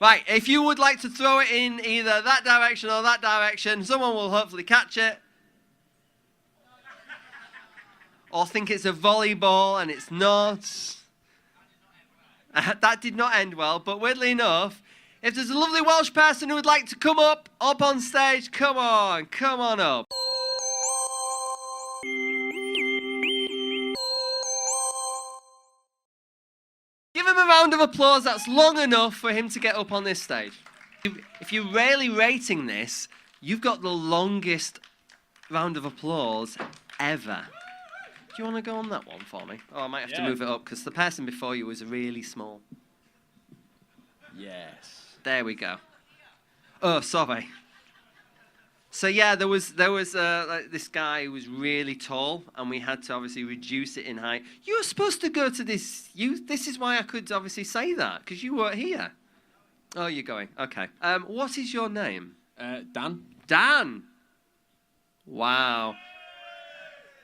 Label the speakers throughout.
Speaker 1: Right, if you would like to throw it in either that direction or that direction, someone will hopefully catch it. Or think it's a volleyball and it's not. That did not end well, but weirdly enough, if there's a lovely Welsh person who would like to come up on stage, come on up. Give him a round of applause. That's long enough for him to get up on this stage. If you're really rating this, you've got the longest round of applause ever. Do you want to go on that one for me? Oh, I might have to move it up because the person before you was really small.
Speaker 2: Yes.
Speaker 1: There we go. Oh, sorry. So yeah, there was like this guy who was really tall, and we had to obviously reduce it in height. You were supposed to go to this. This is why I could obviously say that, because you weren't here. Oh, you're going. Okay. What is your name?
Speaker 2: Dan.
Speaker 1: Dan. Wow.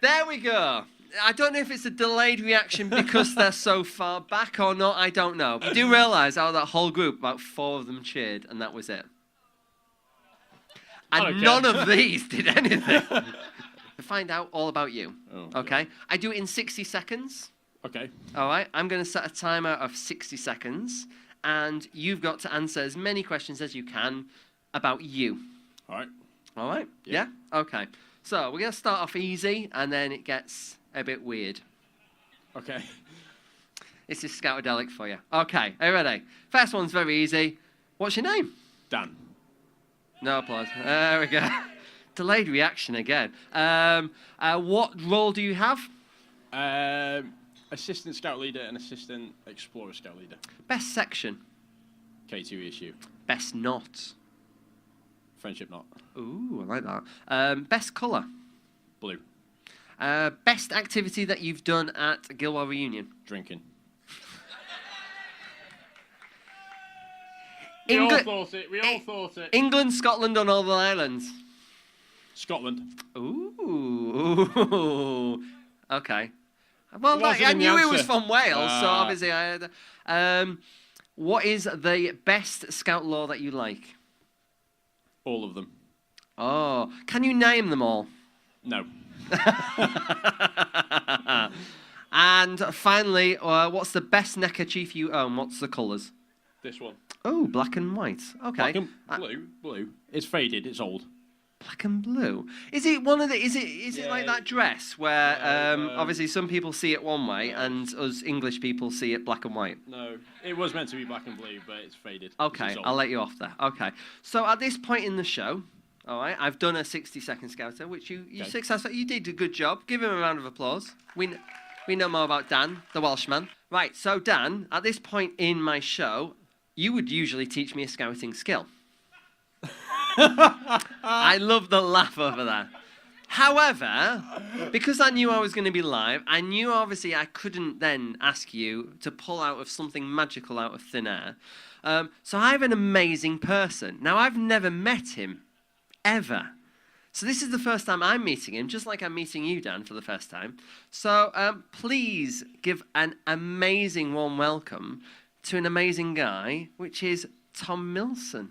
Speaker 1: There we go. I don't know if it's a delayed reaction because they're so far back or not. I don't know. You do realise out of that whole group, about 4 of them cheered, and that was it. And none of these did anything. To find out all about you. Oh, okay? God. I do it in 60 seconds.
Speaker 2: Okay.
Speaker 1: All right? I'm going to set a timer of 60 seconds, and you've got to answer as many questions as you can about you.
Speaker 2: All right.
Speaker 1: All right? Yeah? Okay. So we're going to start off easy, and then it gets a bit weird.
Speaker 2: Okay.
Speaker 1: This is Scoutadelic for you. Okay, are you ready? First one's very easy. What's your name?
Speaker 2: Dan.
Speaker 1: No applause. There we go. Delayed reaction again. What role do you have?
Speaker 2: Assistant Scout Leader and Assistant Explorer Scout Leader.
Speaker 1: Best section?
Speaker 2: K2 issue.
Speaker 1: Best knot?
Speaker 2: Friendship knot.
Speaker 1: Ooh, I like that. Best colour?
Speaker 2: Blue.
Speaker 1: Best activity that you've done at Guilwell Reunion?
Speaker 2: Drinking.
Speaker 3: We all thought it.
Speaker 1: England, Scotland, or Northern Ireland?
Speaker 2: Scotland.
Speaker 1: Ooh. Okay. Well, I knew he was from Wales, so obviously I had... what is the best Scout law that you like?
Speaker 2: All of them.
Speaker 1: Oh. Can you name them all?
Speaker 2: No.
Speaker 1: And finally, what's the best neckerchief you own? What's the colours?
Speaker 2: This one.
Speaker 1: Oh, black and white. Okay.
Speaker 2: Black and blue. It's faded. It's old.
Speaker 1: Black and blue. Is it one of the? Is it like that dress where obviously some people see it one way and us English people see it black and white?
Speaker 2: No, it was meant to be black and blue, but it's faded.
Speaker 1: Okay, I'll let you off there. Okay. So at this point in the show, all right, I've done a 60-second scouter, which you successfully. You did a good job. Give him a round of applause. We know more about Dan, the Welshman. Right. So Dan, at this point in my show, you would usually teach me a scouting skill. I love the laugh over there. However, because I knew I was going to be live, I knew obviously I couldn't then ask you to pull out of something magical out of thin air. So I have an amazing person. Now, I've never met him, ever. So this is the first time I'm meeting him, just like I'm meeting you, Dan, for the first time. So please give an amazing warm welcome to an amazing guy, which is Tom Millson.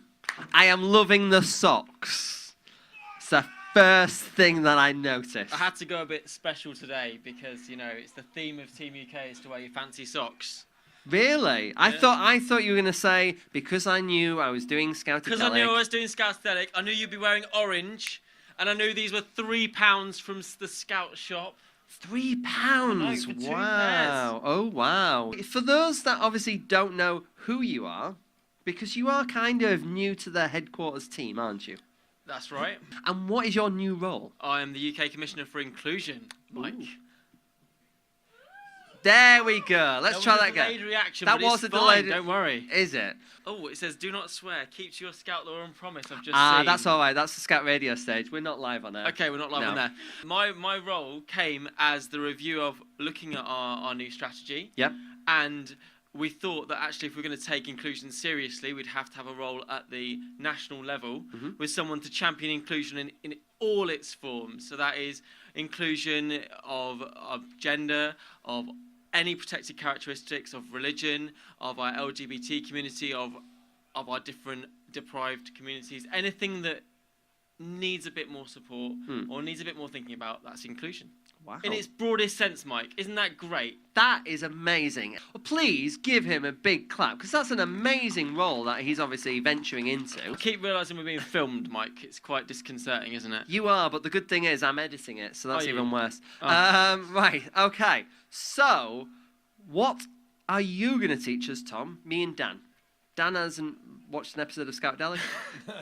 Speaker 1: I am loving the socks. It's the first thing that I noticed.
Speaker 3: I had to go a bit special today because, you know, it's the theme of Team UK is to wear your fancy socks.
Speaker 1: Really? Yeah. I thought you were going to say, because I knew I was doing Scoutadelic.
Speaker 3: Because I knew I was doing Scoutadelic, I knew you'd be wearing orange, and I knew these were £3 from the Scout shop.
Speaker 1: £3?
Speaker 3: No, for 2
Speaker 1: wow.
Speaker 3: pairs.
Speaker 1: Oh, wow. For those that obviously don't know who you are, because you are kind of new to the headquarters team, aren't you?
Speaker 3: That's right.
Speaker 1: And what is your new role?
Speaker 3: I am the UK Commissioner for Inclusion, Mike.
Speaker 1: Ooh. There we go. Let's try that again.
Speaker 3: Reaction,
Speaker 1: that was a delayed.
Speaker 3: Don't worry.
Speaker 1: Is it?
Speaker 3: Oh, it says do not swear. Keep to your Scout law and promise. I've just seen.
Speaker 1: That's all right. That's the Scout radio stage. We're not live on there.
Speaker 3: Okay, we're not live on there. My role came as the review of looking at our new strategy.
Speaker 1: Yep.
Speaker 3: And we thought that actually if we're going to take inclusion seriously, we'd have to have a role at the national level with someone to champion inclusion in all its forms. So that is inclusion of gender, of any protected characteristics, of religion, of our LGBT community, of of our different deprived communities. Anything that needs a bit more support or needs a bit more thinking about, that's inclusion.
Speaker 1: Wow.
Speaker 3: In its broadest sense, Mike. Isn't that great?
Speaker 1: That is amazing. Well, please give him a big clap, because that's an amazing role that he's obviously venturing into.
Speaker 3: I keep realising we're being filmed, Mike. It's quite disconcerting, isn't it?
Speaker 1: You are, but the good thing is I'm editing it, so that's
Speaker 3: Are you?
Speaker 1: even worse.
Speaker 3: Oh.
Speaker 1: Right, okay. So, what are you going to teach us, Tom? Me and Dan. Dan hasn't watched an episode of Scoutadelic.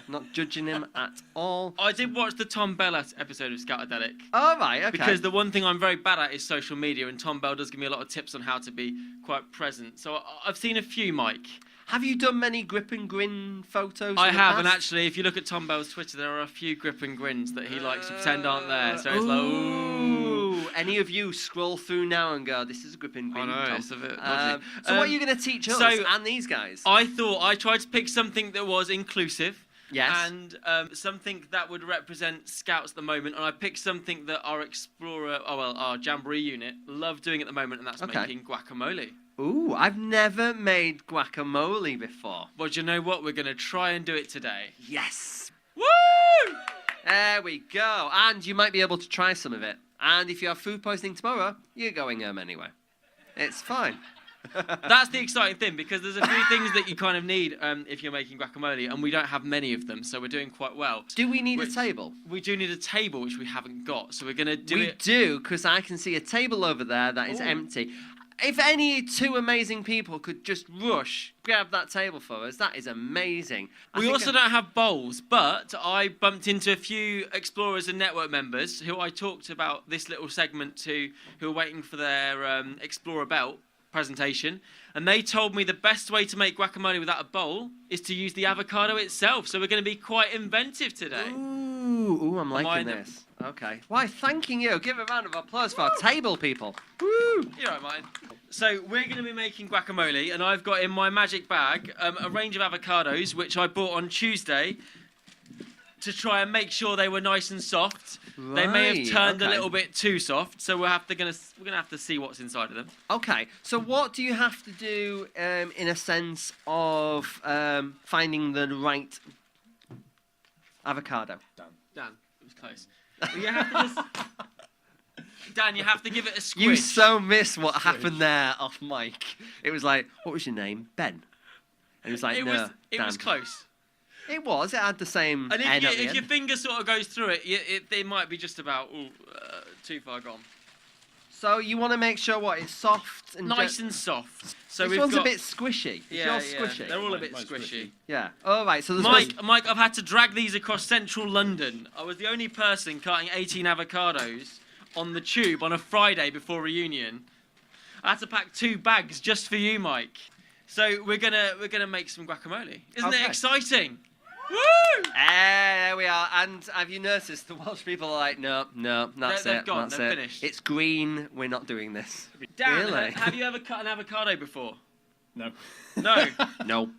Speaker 1: Not judging him at all.
Speaker 3: I did watch the Tom Bell episode of Scoutadelic.
Speaker 1: All right, okay.
Speaker 3: Because the one thing I'm very bad at is social media, and Tom Bell does give me a lot of tips on how to be quite present. So I've seen a few, Mike.
Speaker 1: Have you done many grip and grin photos?
Speaker 3: I
Speaker 1: in the
Speaker 3: have,
Speaker 1: past?
Speaker 3: and actually, if you look at Tom Bell's Twitter, there are a few grip and grins that he likes to pretend aren't there. So it's like, ooh.
Speaker 1: Any of you scroll through now and go, this is a grip and grin,
Speaker 3: I know,
Speaker 1: Tom.
Speaker 3: it's a bit dodgy.
Speaker 1: So what are you going to teach us and these guys?
Speaker 3: I thought I tried to pick something that was inclusive.
Speaker 1: Yes.
Speaker 3: And something that would represent Scouts at the moment. And I picked something that our our Jamboree unit love doing at the moment, and that's making guacamole.
Speaker 1: Ooh, I've never made guacamole before.
Speaker 3: Well, do you know what? We're going to try and do it today.
Speaker 1: Yes.
Speaker 3: Woo!
Speaker 1: There we go. And you might be able to try some of it. And if you have food poisoning tomorrow, you're going home anyway. It's fine.
Speaker 3: That's the exciting thing, because there's a few things that you kind of need if you're making guacamole, and we don't have many of them, so we're doing quite well.
Speaker 1: Do we need a table?
Speaker 3: We do need a table, which we haven't got, so we're going to do it.
Speaker 1: We do, because I can see a table over there that is empty. If any two amazing people could just grab that table for us, that is amazing.
Speaker 3: We also don't have bowls, but I bumped into a few Explorers and Network members who I talked about this little segment to, who are waiting for their Explorer Belt presentation, and they told me the best way to make guacamole without a bowl is to use the avocado itself, so we're going to be quite inventive today.
Speaker 1: Ooh, I'm liking this. Okay. Why, thanking you. Give a round of applause for our table, people. Woo!
Speaker 3: You're right, mine. So we're going to be making guacamole, and I've got in my magic bag a range of avocados, which I bought on Tuesday to try and make sure they were nice and soft.
Speaker 1: Right,
Speaker 3: they may have turned a little bit too soft, so we're gonna have to see what's inside of them.
Speaker 1: Okay. So what do you have to do in a sense of finding the right avocado?
Speaker 3: Dan, it was close. You have to just... Dan, you have to give it a squish.
Speaker 1: You so missed what happened there off mic. It was like, what was your name? Ben. And he was like,
Speaker 3: it was close.
Speaker 1: It was. It had the same
Speaker 3: And
Speaker 1: N at the
Speaker 3: if
Speaker 1: end.
Speaker 3: your finger sort of goes through it, it might be just about too far gone.
Speaker 1: So you want to make sure it's soft and
Speaker 3: nice and soft. So
Speaker 1: this one's a bit squishy.
Speaker 3: Yeah,
Speaker 1: it's yours squishy.
Speaker 3: They're all a bit squishy.
Speaker 1: Yeah. All right. So
Speaker 3: Mike, I've had to drag these across central London. I was the only person cutting 18 avocados on the tube on a Friday before reunion. I had to pack 2 bags just for you, Mike. So we're gonna make some guacamole. Isn't it exciting? Woo!
Speaker 1: There we are. And have you noticed the Welsh people are like, no, that's
Speaker 3: They've
Speaker 1: it.
Speaker 3: gone.
Speaker 1: That's
Speaker 3: They're
Speaker 1: it.
Speaker 3: finished.
Speaker 1: It's green. We're not doing this.
Speaker 3: Dan,
Speaker 1: really?
Speaker 3: have you ever cut an avocado before?
Speaker 2: No.
Speaker 3: No.
Speaker 1: No.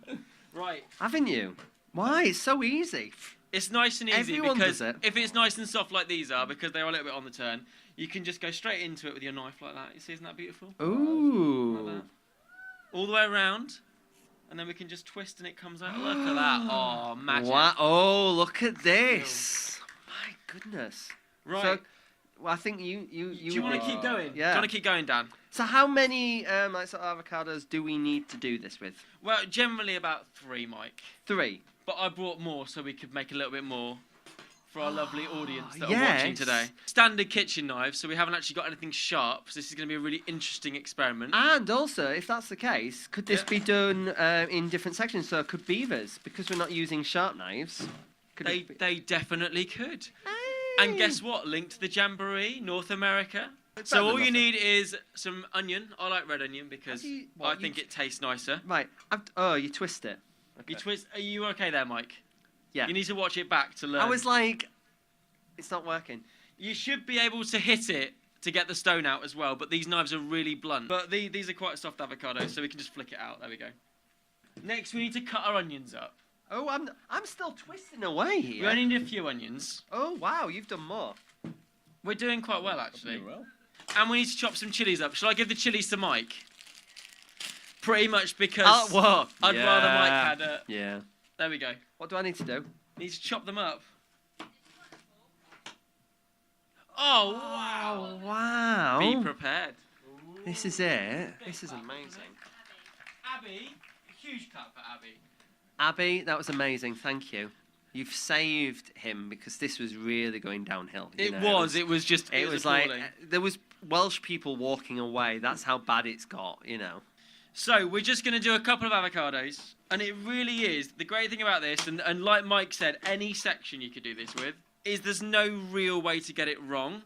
Speaker 3: Right.
Speaker 1: Haven't you? Why? It's so easy.
Speaker 3: It's nice and easy
Speaker 1: Everyone
Speaker 3: because
Speaker 1: does it.
Speaker 3: if it's nice and soft like these are, because they're a little bit on the turn, you can just go straight into it with your knife like that. You see, isn't that beautiful?
Speaker 1: Ooh.
Speaker 3: Like that. All the way around. And then we can just twist and it comes out. Look at that. Oh, magic.
Speaker 1: Wow. Oh, look at this. My goodness.
Speaker 3: Right.
Speaker 1: So, well, I think you.
Speaker 3: Do you want to keep going?
Speaker 1: Yeah.
Speaker 3: Do you want to keep going, Dan?
Speaker 1: So how many sort of avocados do we need to do this with?
Speaker 3: Well, generally about 3, Mike.
Speaker 1: 3.
Speaker 3: But I brought more so we could make a little bit more for our lovely audience that are
Speaker 1: yes.
Speaker 3: watching today. Standard kitchen knives, so we haven't actually got anything sharp. So this is going to be a really interesting experiment.
Speaker 1: And also, if that's the case, could this be done in different sections? So could beavers, because we're not using sharp knives.
Speaker 3: They definitely could.
Speaker 1: Hey.
Speaker 3: And guess what? Linked to the Jamboree, North America. So all you need is some onion. I like red onion because I think it tastes nicer.
Speaker 1: Right. You twist it. Okay.
Speaker 3: You twist. Are you okay there, Mike?
Speaker 1: Yeah.
Speaker 3: You need to watch it back to learn.
Speaker 1: I was like, it's not working.
Speaker 3: You should be able to hit it to get the stone out as well, but these knives are really blunt. But these are quite soft avocados, so we can just flick it out. There we go. Next, we need to cut our onions up.
Speaker 1: Oh, I'm still twisting away here.
Speaker 3: We only need a few onions.
Speaker 1: Oh, wow, you've done more.
Speaker 3: We're doing quite well, actually.
Speaker 2: Well.
Speaker 3: And we need to chop some chilies up. Shall I give the chilies to Mike? Pretty much because
Speaker 1: whoa.
Speaker 3: I'd rather Mike had it.
Speaker 1: Yeah.
Speaker 3: There we go.
Speaker 1: What do I need to do?
Speaker 3: Need to chop them up. Oh, wow.
Speaker 1: Oh, wow.
Speaker 3: Be prepared.
Speaker 1: This is it. This is amazing.
Speaker 3: Abby, a huge clap for Abby.
Speaker 1: Abby, that was amazing. Thank you. You've saved him because this was really going downhill.
Speaker 3: It was
Speaker 1: like
Speaker 3: appalling.
Speaker 1: there was Welsh people walking away. That's how bad it's got,
Speaker 3: So we're just going to do a couple of avocados, and it really is the great thing about this, and like Mike said, any section you could do this with, is there's no real way to get it wrong,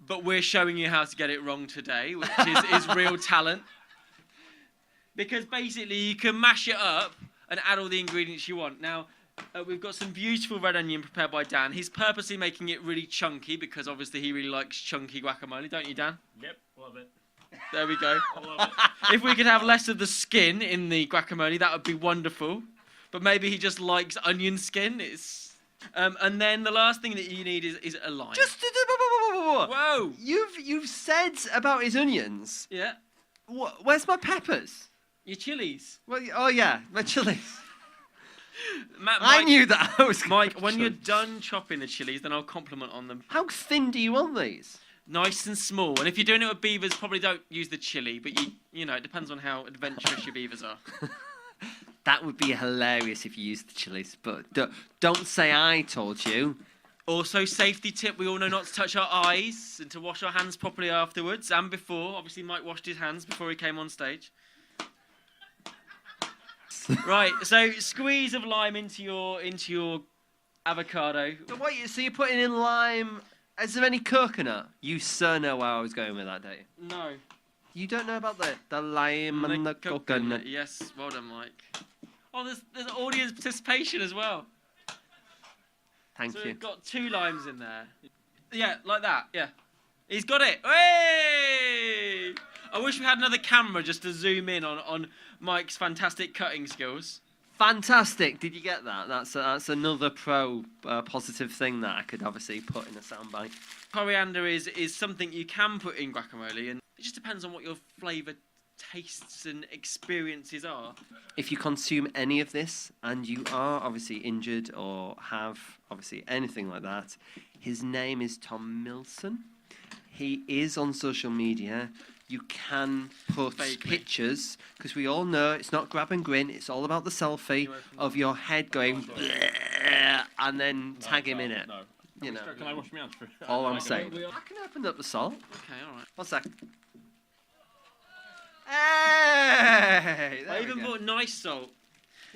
Speaker 3: but we're showing you how to get it wrong today, which is real talent. Because basically you can mash it up and add all the ingredients you want. Now, we've got some beautiful red onion prepared by Dan. He's purposely making it really chunky because obviously he really likes chunky guacamole, don't you, Dan?
Speaker 2: Yep, love it.
Speaker 3: There we go.
Speaker 2: I love it.
Speaker 3: If we could have less of the skin in the guacamole, that would be wonderful. But maybe he just likes onion skin. And then the last thing that you need is a lime. Whoa!
Speaker 1: You've said about his onions.
Speaker 3: Yeah.
Speaker 1: Where's my peppers?
Speaker 3: Your chilies.
Speaker 1: Well, oh yeah, my chilies.
Speaker 3: I
Speaker 1: I knew that. I was
Speaker 3: Mike, when you're done chopping the chilies, then I'll compliment on them.
Speaker 1: How thin do you want these?
Speaker 3: Nice and small. And if you're doing it with beavers, probably don't use the chili. But you know, it depends on how adventurous your beavers are.
Speaker 1: That would be hilarious if you used the chilies, but don't say I told you.
Speaker 3: Also, safety tip, we all know not to touch our eyes and to wash our hands properly afterwards and before. Obviously, Mike washed his hands before he came on stage. Right, so squeeze of lime into your avocado.
Speaker 1: So you're putting in lime. Is there any coconut? You sir know where I was going with that, don't you?
Speaker 3: No.
Speaker 1: You don't know about the lime and the coconut.
Speaker 3: Yes, well done, Mike. Oh, there's audience participation as well.
Speaker 1: Thank
Speaker 3: So
Speaker 1: you.
Speaker 3: we've got 2 limes in there. Yeah, like that, yeah. He's got it. Hey! I wish we had another camera just to zoom in on Mike's fantastic cutting skills.
Speaker 1: Fantastic. Did you get that? That's another positive thing that I could obviously put in a soundbite.
Speaker 3: Coriander is something you can put in guacamole, and it just depends on what your flavour tastes and experiences are.
Speaker 1: If you consume any of this and you are obviously injured or have obviously anything like that, his name is Tom Millson. He is on social media. You can put pictures, because we all know it's not grab and grin, it's all about the selfie of your head going and then tag him in it.
Speaker 2: No.
Speaker 1: You know.
Speaker 2: Can I wash my hands first?
Speaker 1: All I'm saying. I can open up the salt.
Speaker 3: Okay, all right.
Speaker 1: 1 sec. Hey!
Speaker 3: I even bought nice salt.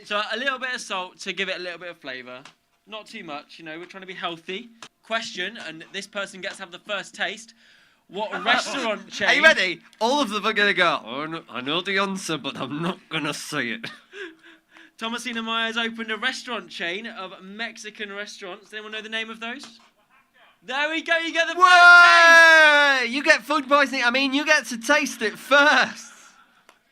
Speaker 3: So a little bit of salt to give it a little bit of flavour. Not too much, we're trying to be healthy. Question, and this person gets to have the first taste. What restaurant chain...
Speaker 1: Are you ready? All of them are going to go, oh, no, I know the answer, but I'm not going to say it.
Speaker 3: Thomasina Myers opened a restaurant chain of Mexican restaurants. Does anyone know the name of those? There we go, you get the first taste!
Speaker 1: You get food poisoning. I mean, you get to taste it first.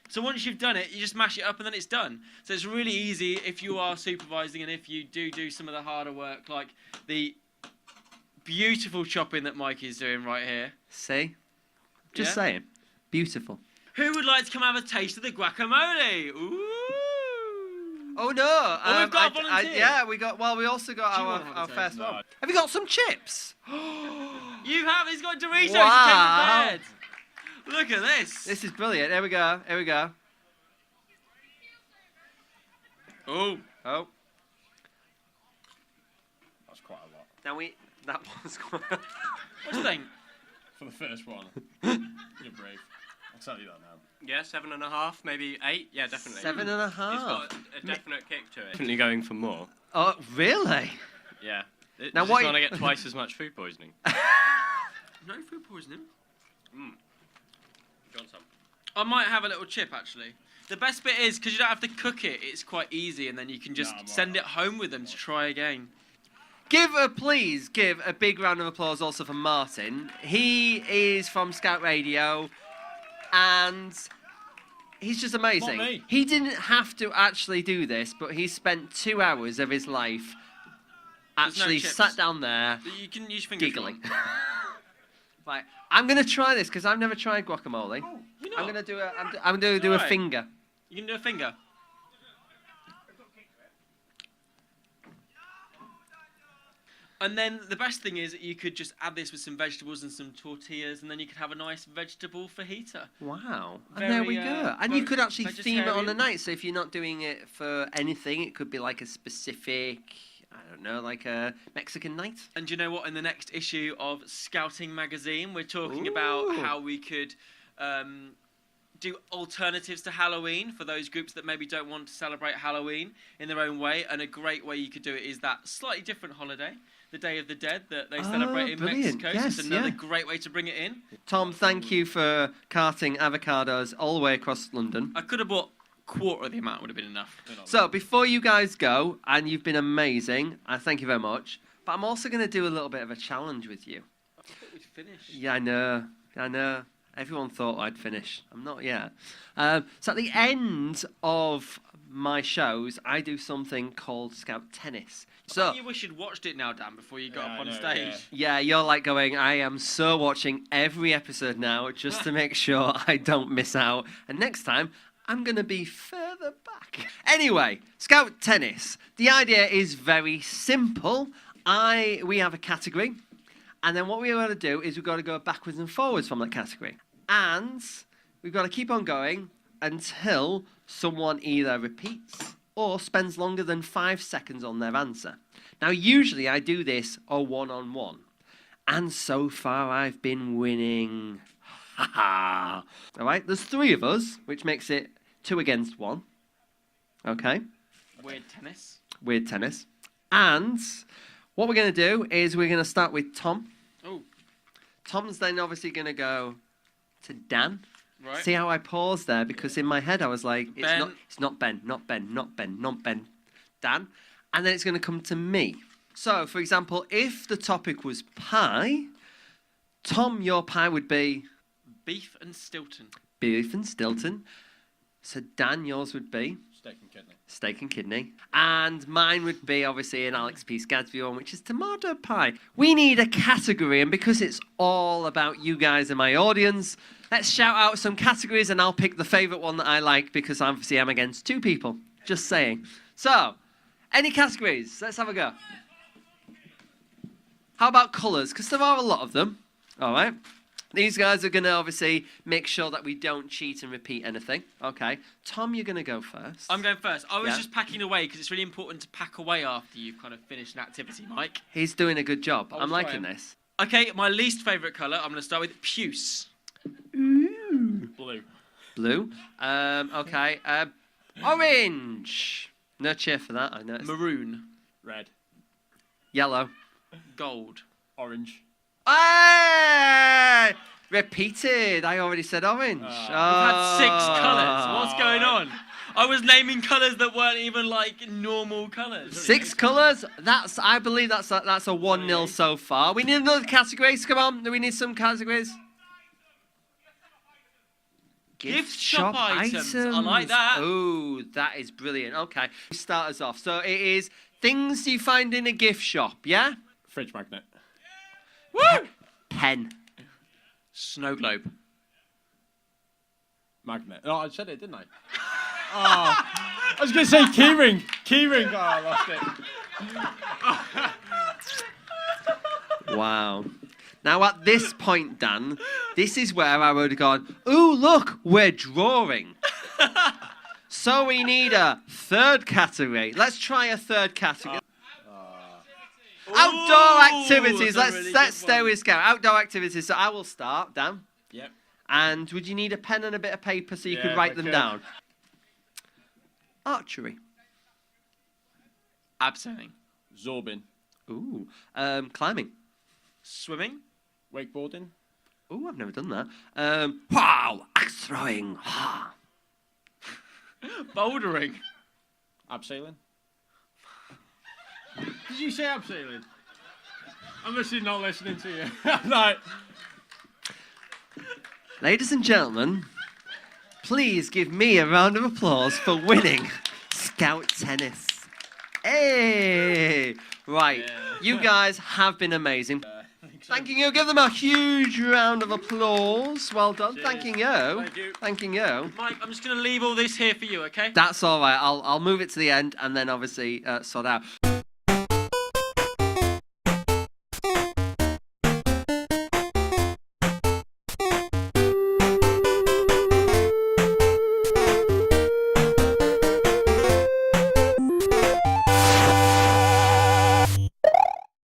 Speaker 3: So once you've done it, you just mash it up and then it's done. So it's really easy if you are supervising and if you do some of the harder work, like the beautiful chopping that Mike is doing right here.
Speaker 1: See? Just saying. Beautiful.
Speaker 3: Who would like to come have a taste of the guacamole? Ooh!
Speaker 1: Oh no!
Speaker 3: We've got a volunteer.
Speaker 1: Yeah, we got. Well, we also got our first one. Have you got some chips?
Speaker 3: You have. He's got Doritos.
Speaker 1: Wow.
Speaker 3: He came prepared. Look at this.
Speaker 1: This is brilliant. Here we go. Here we go.
Speaker 3: Oh.
Speaker 1: Oh.
Speaker 2: That's quite a lot.
Speaker 1: Now that was quite.
Speaker 3: What do you think?
Speaker 2: For the first one. You're brave. I'll tell you that now.
Speaker 4: Yeah, 7.5, maybe 8. Yeah, definitely.
Speaker 1: 7.5.
Speaker 4: It's got a definite kick to it. Definitely going for more.
Speaker 1: Oh, really?
Speaker 4: Yeah.
Speaker 1: Now
Speaker 4: Just
Speaker 1: what?
Speaker 4: want to get twice as much food poisoning.
Speaker 3: No food poisoning.
Speaker 4: Do you want some?
Speaker 3: I might have a little chip actually. The best bit is because you don't have to cook it. It's quite easy, and then you can just send it home with them to try again.
Speaker 1: Please give a big round of applause also for Martin. He is from Scout Radio, and he's just amazing.
Speaker 2: Not me.
Speaker 1: He didn't have to actually do this, but he spent 2 hours of his life
Speaker 3: There's no
Speaker 1: actually
Speaker 3: chips.
Speaker 1: sat down there
Speaker 3: You can use your fingers.
Speaker 1: giggling. Right, I'm gonna try this because I've never tried guacamole.
Speaker 3: You know.
Speaker 1: I'm gonna do a finger.
Speaker 3: You can do a finger. And then the best thing is that you could just add this with some vegetables and some tortillas, and then you could have a nice vegetable fajita.
Speaker 1: Wow. And there we go. And you could actually theme it on the
Speaker 3: vegetarian.
Speaker 1: night. So if you're not doing it for anything, it could be like a specific, I don't know, like a Mexican night.
Speaker 3: And do you know what? In the next issue of Scouting magazine, we're talking about how we could do alternatives to Halloween for those groups that maybe don't want to celebrate Halloween in their own way. And a great way you could do it is that slightly different holiday, the Day of the Dead, that they celebrate in
Speaker 1: brilliant.
Speaker 3: Mexico.
Speaker 1: Yes,
Speaker 3: so it's another
Speaker 1: yeah.
Speaker 3: great way to bring it in.
Speaker 1: Tom, thank you for carting avocados all the way across London.
Speaker 3: I could have bought quarter of the amount, would have been enough.
Speaker 1: So before you guys go, and you've been amazing, I thank you very much, but I'm also going to do a little bit of a challenge with you.
Speaker 3: I thought we'd finish.
Speaker 1: Yeah, I know. Everyone thought I'd finish. I'm not yet. So at the end of my shows, I do something called Scout Tennis. So
Speaker 3: You wish you'd watched it now, Dan, before you got
Speaker 2: Yeah,
Speaker 3: up on
Speaker 2: I know,
Speaker 3: stage.
Speaker 1: yeah, you're like going, I am so watching every episode now just to make sure I don't miss out. And next time, I'm going to be further back. Anyway, Scout Tennis. The idea is very simple. We have a category. And then what we've got to do is we've got to go backwards and forwards from that category. And we've got to keep on going until someone either repeats or spends longer than 5 seconds on their answer. Now, usually I do this a one-on-one. And so far I've been winning. Ha ha. All right, there's 3 of us, which makes it 2 against 1. Okay,
Speaker 3: Weird tennis.
Speaker 1: weird tennis. And what we're going to do is we're going to start with Tom.
Speaker 3: Oh,
Speaker 1: Tom's then obviously going to go to Dan.
Speaker 3: right.
Speaker 1: See how I paused there? Because in my head I was like,
Speaker 3: Ben.
Speaker 1: it's not Ben, not Ben, not Ben, not Ben, Dan. And then it's going to come to me. So, for example, if the topic was pie, Tom, your pie would be
Speaker 3: Beef and Stilton.
Speaker 1: beef and Stilton. So, Dan, yours would be
Speaker 2: Steak and kidney.
Speaker 1: steak and kidney. And mine would be, obviously, an Alex P. Scadsby one, which is tomato pie. We need a category, and because it's all about you guys and my audience, let's shout out some categories, and I'll pick the favourite one that I like, because obviously I'm against 2 people. Just saying. So, any categories? Let's have a go. How about colours? Because there are a lot of them. All right. These guys are going to obviously make sure that we don't cheat and repeat anything. Okay. Tom, you're going to go first.
Speaker 3: I'm going first. I was
Speaker 1: Yeah.
Speaker 3: just packing away because it's really important to pack away after you've kind of finished an activity, Mike.
Speaker 1: He's doing a good job.
Speaker 2: I was
Speaker 1: I'm liking
Speaker 2: trying.
Speaker 1: this.
Speaker 3: Okay, my least favourite colour, I'm going to start with puce.
Speaker 2: Blue.
Speaker 1: Blue. Okay. Orange. No cheer for that, I know.
Speaker 3: Maroon.
Speaker 2: Red.
Speaker 1: Yellow.
Speaker 3: Gold.
Speaker 2: Orange.
Speaker 1: Hey! Repeated. I already said orange.
Speaker 3: We've had 6 colours. What's going on? I was naming colours that weren't even like normal colours.
Speaker 1: 6 colours. I believe that's a 1-0 so far. We need another categories. Come on. We need some categories.
Speaker 3: Gift shop items. I like that.
Speaker 1: Oh, that is brilliant. Okay. Start us off. So it is things you find in a gift shop, yeah?
Speaker 2: Fridge magnet.
Speaker 3: Woo!
Speaker 1: Pen.
Speaker 3: Snow globe.
Speaker 2: Magnet. Oh, I said it, didn't I? Oh, I was going to say keyring. Keyring. Oh, I lost it.
Speaker 1: Wow. Now, at this point, Dan, this is where I would have gone, ooh, look, we're drawing. So we need a 3rd category. Let's try a 3rd category. Outdoor activities. Let's stay with Scout. Outdoor activities. So I will start, Dan.
Speaker 2: Yep.
Speaker 1: And would you need a pen and a bit of paper so you
Speaker 2: Yeah,
Speaker 1: could
Speaker 2: if
Speaker 1: write
Speaker 2: I
Speaker 1: them
Speaker 2: could.
Speaker 1: down? Archery.
Speaker 3: Abseiling.
Speaker 2: Zorbing.
Speaker 1: Ooh. Climbing.
Speaker 3: Swimming.
Speaker 2: Wakeboarding.
Speaker 1: Ooh, I've never done that. Wow. Axe throwing. Ha.
Speaker 3: Bouldering.
Speaker 2: Abseiling. Did you say abseiling? I'm actually not listening to you. Like,
Speaker 1: Ladies and gentlemen, please give me a round of applause for winning Scout Tennis. Hey! Right,
Speaker 2: Yeah.
Speaker 1: you guys have been amazing. Thanking you. Give them a huge round of applause. Well done.
Speaker 2: Cheers.
Speaker 1: Thanking you.
Speaker 2: Thank you.
Speaker 1: Thanking you.
Speaker 3: Mike, I'm just going to leave all this here for you, okay?
Speaker 1: That's all right. I'll move it to the end and then obviously sort out.